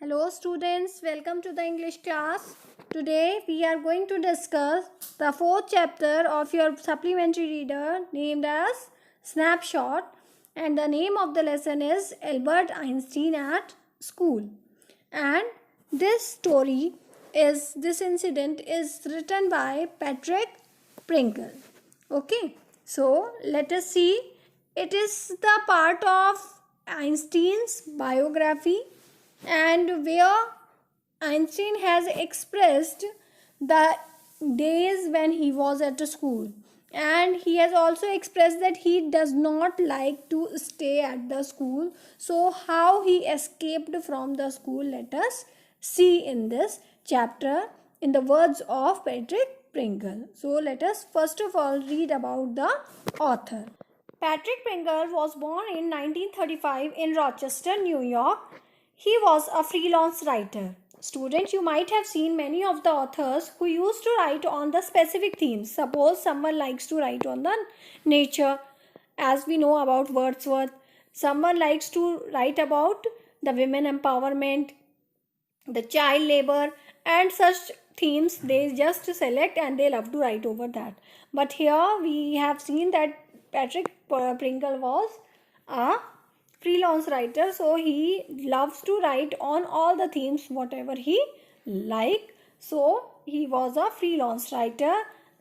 Hello students, welcome to the English class. Today we are going to discuss the fourth chapter of your supplementary reader named as Snapshot, and the name of the lesson is Albert Einstein at School. And this incident is written by Patrick Pringle. Okay, so let us see. It is the part of Einstein's biography, and where Einstein has expressed the days when he was at the school, and he has also expressed that he does not like to stay at the school. So how he escaped from the school, let us see in this chapter in the words of Patrick Pringle. So let us first of all read about the author. Patrick Pringle was born in 1935 in Rochester, New York. He was a freelance writer. Students, you might have seen many of the authors who used to write on the specific themes. Suppose someone likes to write on the nature, as we know about Wordsworth. Someone likes to write about the women empowerment, the child labor, and such themes they just select and they love to write over that. But here we have seen that Patrick Pringle was a freelance writer, so he loves to write on all the themes whatever he like. So he was a freelance writer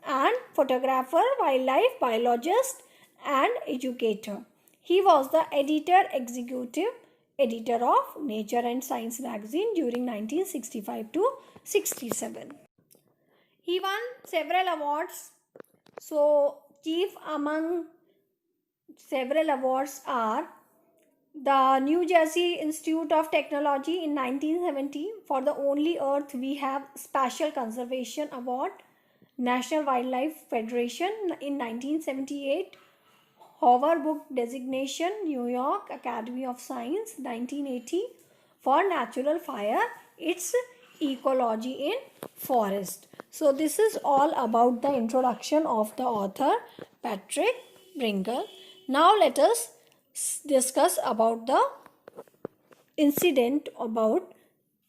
and photographer, wildlife biologist and educator. He was the executive editor of Nature and Science magazine during 1965 to 67. He won several awards. So chief among several awards are the New Jersey Institute of Technology in 1970 for the Only Earth We Have Special Conservation Award, National Wildlife Federation in 1978, Hoover Book Designation, New York Academy of Science 1980 for natural fire, its ecology in forest. So this is all about the introduction of the author Patrick Pringle. Now let us discuss about the incident about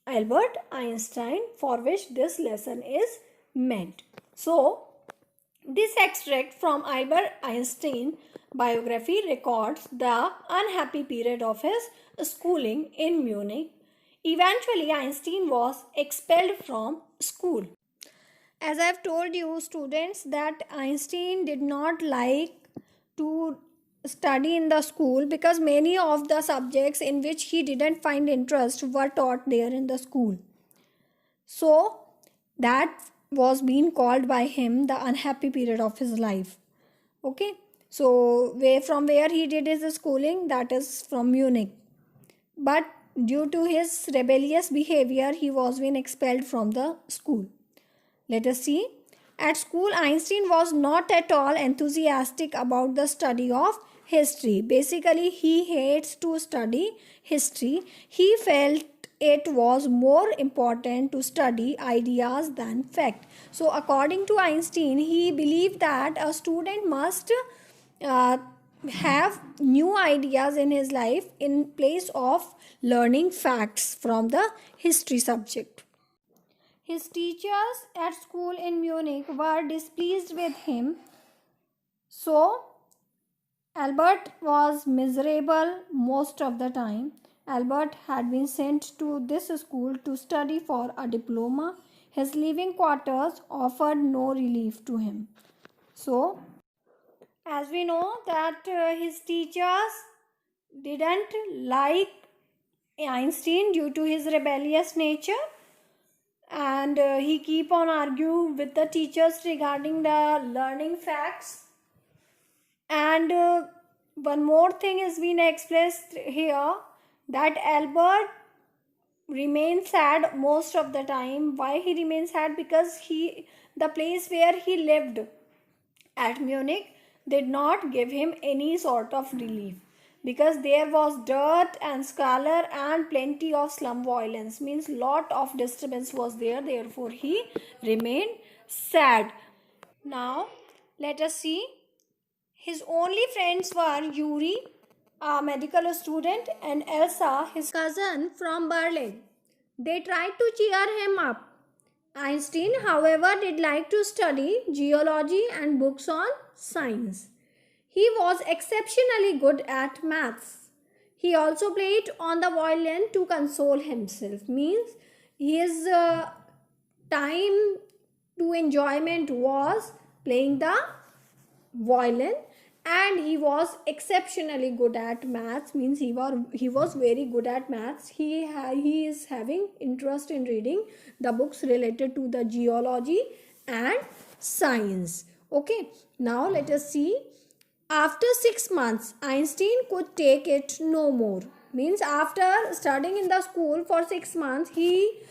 Albert Einstein for which this lesson is meant. So this extract from Albert Einstein biography records the unhappy period of his schooling in Munich. Eventually, Einstein was expelled from school. As I have told you, students, that Einstein did not like to study in the school because many of the subjects in which he didn't find interest were taught there in the school. So that was being called by him the unhappy period of his life. Okay, so from where he did his schooling, that is from Munich. But due to his rebellious behavior, he was being expelled from the school. Let us see. At school, Einstein was not at all enthusiastic about the study of history. Basically, he hates to study history. He felt it was more important to study ideas than fact. So according to Einstein, he believed that a student must have new ideas in his life in place of learning facts from the history subject. His teachers at school in Munich were displeased with him. So Albert was miserable most of the time. Albert had been sent to this school to study for a diploma. His living quarters offered no relief to him. So, as we know that his teachers didn't like Einstein due to his rebellious nature, and he keep on arguing with the teachers regarding the learning facts. And one more thing is being expressed here, that Albert remains sad most of the time. Why he remains sad? Because the place where he lived at Munich did not give him any sort of relief, because there was dirt and squalor and plenty of slum violence, means lot of disturbance was there, therefore he remained sad. Now let us see. His only friends were Yuri, a medical student, and Elsa, his cousin from Berlin. They tried to cheer him up. Einstein, however, did like to study geology and books on science. He was exceptionally good at maths. He also played on the violin to console himself. Means his time to enjoyment was playing the violin, and he was exceptionally good at maths. Means he was very good at maths. He is having interest in reading the books related to the geology and science. Okay, now let us see. After 6 months, Einstein could take it no more. Means after studying in the school for 6 months, he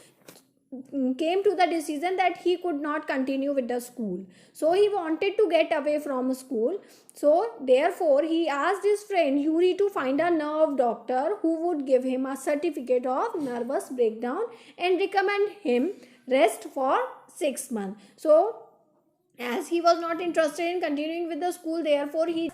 came to the decision that he could not continue with the school. So he wanted to get away from school. So therefore he asked his friend Yuri to find a nerve doctor who would give him a certificate of nervous breakdown and recommend him rest for 6 months. So as he was not interested in continuing with the school, therefore he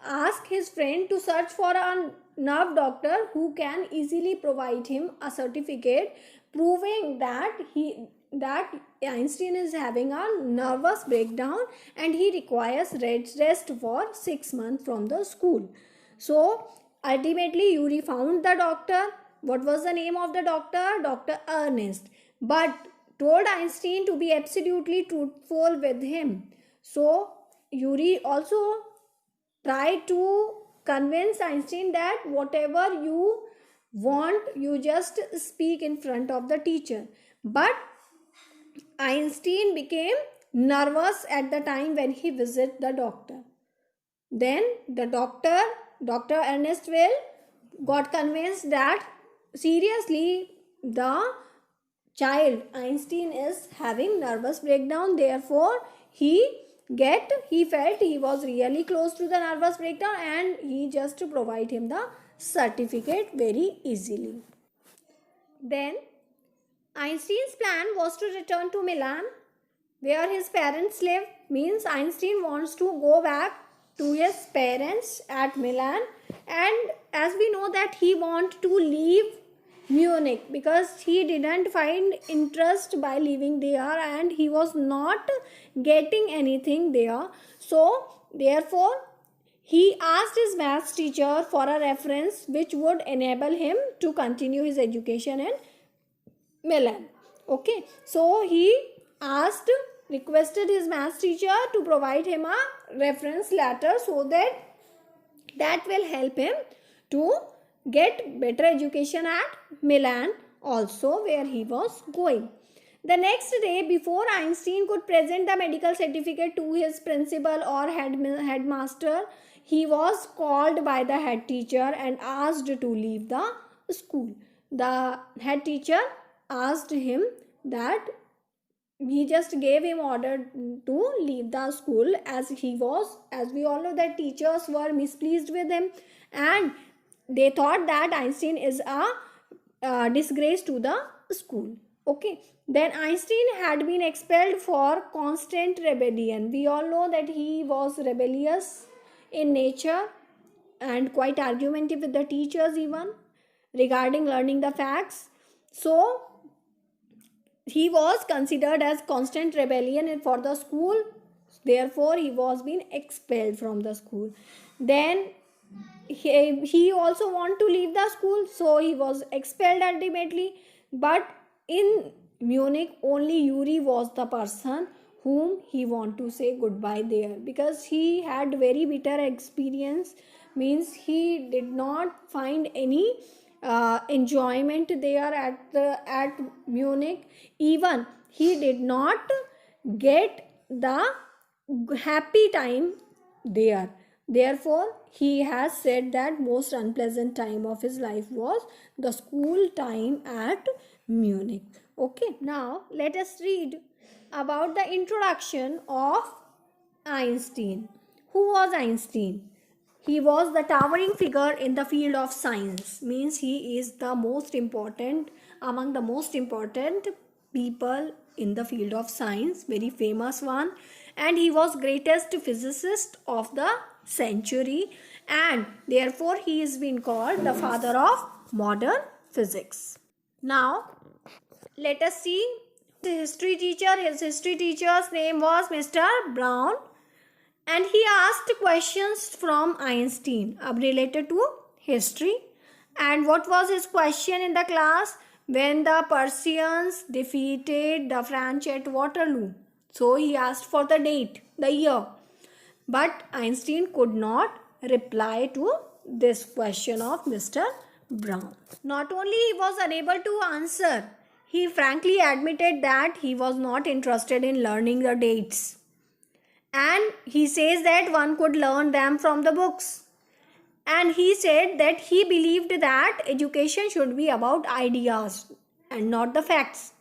asked his friend to search for a nerve doctor who can easily provide him a certificate proving that Einstein is having a nervous breakdown and he requires rest for 6 months from the school. So ultimately Yuri found the doctor. What was the name of the doctor? Dr. Ernest. But told Einstein to be absolutely truthful with him. So Yuri also tried to convince Einstein that whatever you want, you just speak in front of the teacher. But Einstein became nervous at the time when he visited the doctor. Then the Dr. Ernest Will, got convinced that seriously the child Einstein is having nervous breakdown. Therefore he felt he was really close to the nervous breakdown, and he just to provide him the certificate very easily. Then Einstein's plan was to return to Milan where his parents live. Means Einstein wants to go back to his parents at Milan, and as we know that he want to leave Munich because he didn't find interest by living there and he was not getting anything there. So therefore he asked his maths teacher for a reference which would enable him to continue his education in Milan. Okay, so he requested his maths teacher to provide him a reference letter so that will help him to get better education at Milan also, where he was going. The next day, before Einstein could present the medical certificate to his principal or headmaster, he was called by the head teacher and asked to leave the school. The head teacher asked him that he just gave him order to leave the school, as we all know that teachers were mispleased with him and they thought that Einstein is a disgrace to the school. Okay, then Einstein had been expelled for constant rebellion. We all know that he was rebellious in nature and quite argumentative with the teachers even regarding learning the facts. So he was considered as constant rebellion for the school. Therefore he was being expelled from the school. Then he also want to leave the school, so he was expelled ultimately. But in Munich only Yuri was the person whom he want to say goodbye there, because he had very bitter experience. Means he did not find any enjoyment there at Munich. Even he did not get the happy time there. Therefore he has said that most unpleasant time of his life was the school time at Munich. Okay, now let us read about the introduction of Einstein. Who was Einstein? He was the towering figure in the field of science. Means he is the most important, among the most important people in the field of science, very famous one, and he was greatest physicist of the century, and therefore he is been called the father of modern physics. Now let us see the history teacher. His history teacher's name was Mr. Brown, and he asked questions from Einstein related to history. And what was his question in the class? When the Persians defeated the French at Waterloo. So he asked for the date, the year. But Einstein could not reply to this question of Mr. Brown. Not only he was unable to answer, he frankly admitted that he was not interested in learning the dates. And he says that one could learn them from the books. And he said that he believed that education should be about ideas and not the facts.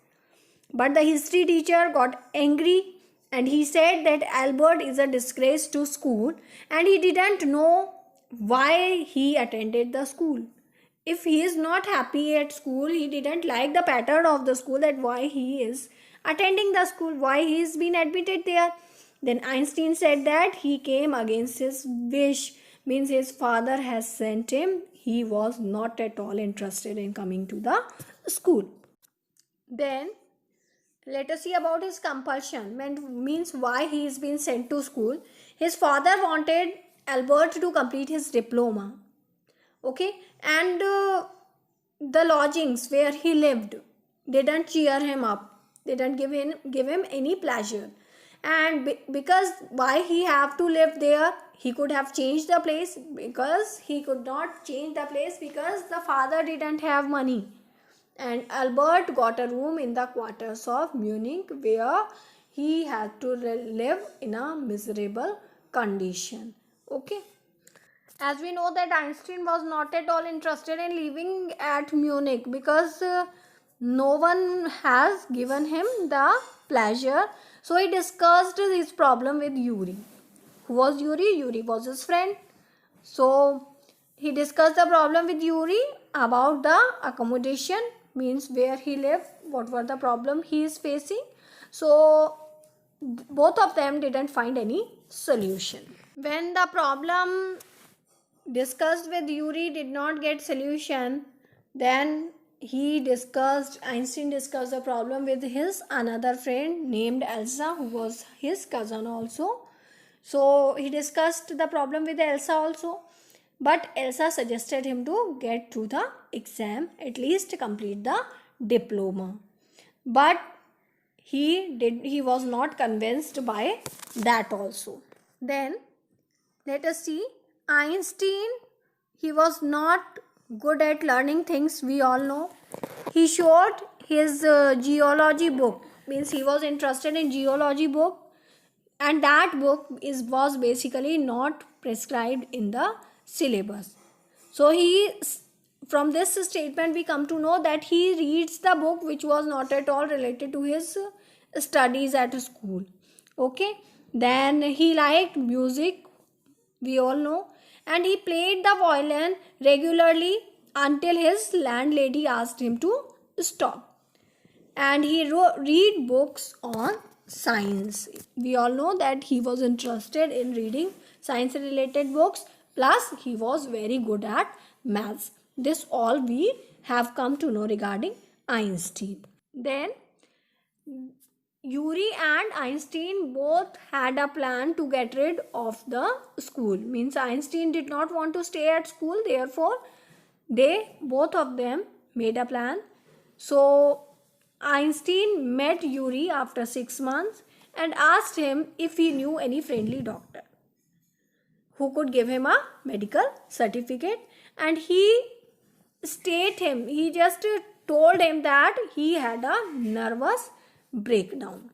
But the history teacher got angry and he said that Albert is a disgrace to school and he didn't know why he attended the school. If he is not happy at school, he didn't like the pattern of the school, that why he is attending the school, why he is been admitted there. Then Einstein said that he came against his wish, means his father has sent him. He was not at all interested in coming to the school. Then let us see about his compulsion, means why he is being sent to school. His father wanted Albert to complete his diploma. Okay, and the lodgings where he lived didn't cheer him up. They didn't give him any pleasure. And because why he have to live there, he could have changed the place, because he could not change the place because the father didn't have money. And Albert got a room in the quarters of Munich where he had to live in a miserable condition. Okay. As we know that Einstein was not at all interested in living at Munich because no one has given him the pleasure. So he discussed his problem with Yuri. Who was Yuri? Yuri was his friend. So he discussed the problem with Yuri about the accommodation, means where he lived, what were the problem he is facing. So both of them didn't find any solution. When the problem discussed with Yuri did not get solution, then Einstein discussed the problem with his another friend named Elsa, who was his cousin also. So he discussed the problem with Elsa also, but Elsa suggested him to get through the exam, at least complete the diploma. But he was not convinced by that also. Then let us see, Einstein, he was not good at learning things, we all know. He showed his geology book, means he was interested in geology book, and that book was basically not prescribed in the syllabus. So from this statement we come to know that he reads the book which was not at all related to his studies at school. Okay. Then he liked music, we all know, and he played the violin regularly until his landlady asked him to stop. And he read books on science. We all know that he was interested in reading science related books, plus he was very good at maths. This all we have come to know regarding Einstein. Then Yuri and Einstein both had a plan to get rid of the school. Means Einstein did not want to stay at school, therefore both of them made a plan. So Einstein met Yuri after 6 months and asked him if he knew any friendly doctor who could give him a medical certificate, and he just told him that he had a nervous breakdown.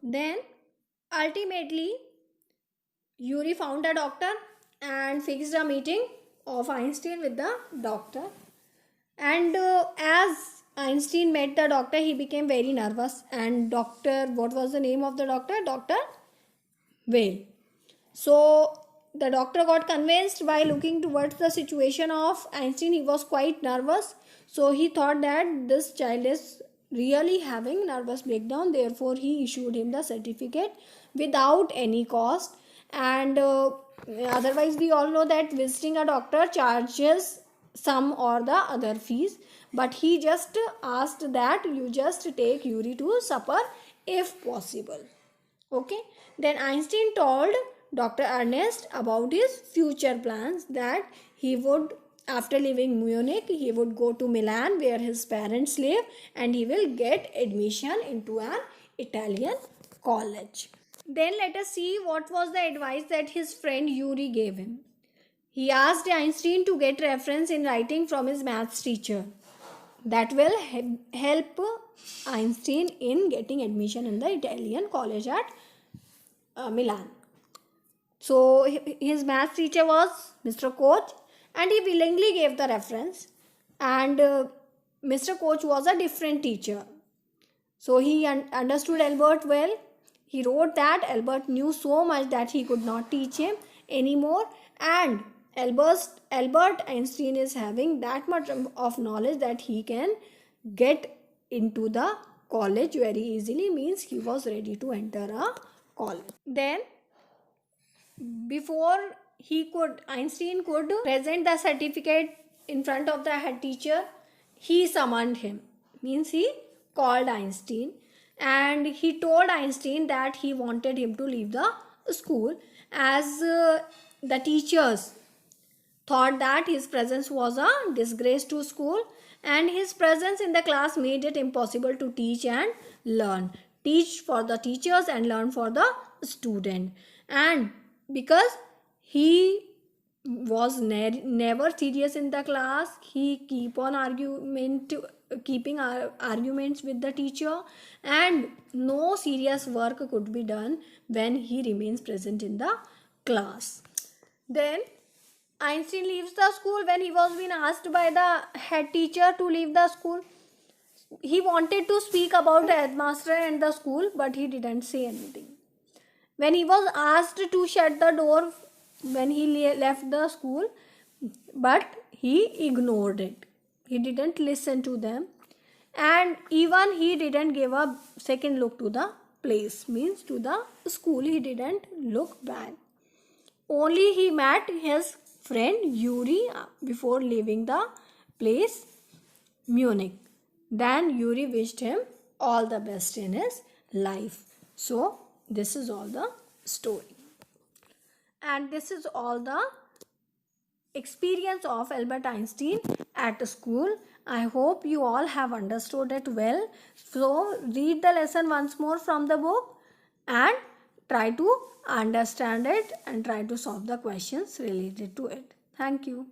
Then ultimately Yuri found a doctor and fixed a meeting of Einstein with the doctor. And as Einstein met the doctor, he became very nervous. And what was the name of the doctor? Dr. Weil. So the doctor got convinced by looking towards the situation of Einstein. He was quite nervous. So he thought that this child is really having nervous breakdown. Therefore, he issued him the certificate without any cost. And otherwise, we all know that visiting a doctor charges some or the other fees, but he just asked that you just take Yuri to supper if possible. Okay. Then Einstein told Dr. Ernest about his future plans, that he would, after leaving Munich, he would go to Milan where his parents live, and he will get admission into an Italian college. Then let us see what was the advice that his friend Yuri gave him. He asked Einstein to get reference in writing from his maths teacher. That will help Einstein in getting admission in the Italian college at Milan. So his maths teacher was Mr. Koch, and he willingly gave the reference. And Mr. Koch was a different teacher. So he understood Albert well. He wrote that Albert knew so much that he could not teach him anymore, and Albert Einstein is having that much of knowledge that he can get into the college very easily, means he was ready to enter a college. Then before Einstein could present the certificate in front of the head teacher, he summoned him, means he called Einstein, and he told Einstein that he wanted him to leave the school, as the teachers thought that his presence was a disgrace to school, and his presence in the class made it impossible to teach and learn. Teach for the teachers and learn for the student. And because he was never serious in the class, he keeping arguments with the teacher, and no serious work could be done when he remains present in the class. Then Einstein leaves the school. When he was being asked by the head teacher to leave the school, he wanted to speak about the headmaster and the school, but he didn't say anything. When he was asked to shut the door when he left the school, but he ignored it. He didn't listen to them, and even he didn't give a second look to the place, means to the school. He didn't look back. Only he met his friend Yuri before leaving the place Munich. Then Yuri wished him all the best in his life. So this is all the story, and this is all the experience of Albert Einstein at school. I hope you all have understood it well. So read the lesson once more from the book and try to understand it and try to solve the questions related to it. Thank you.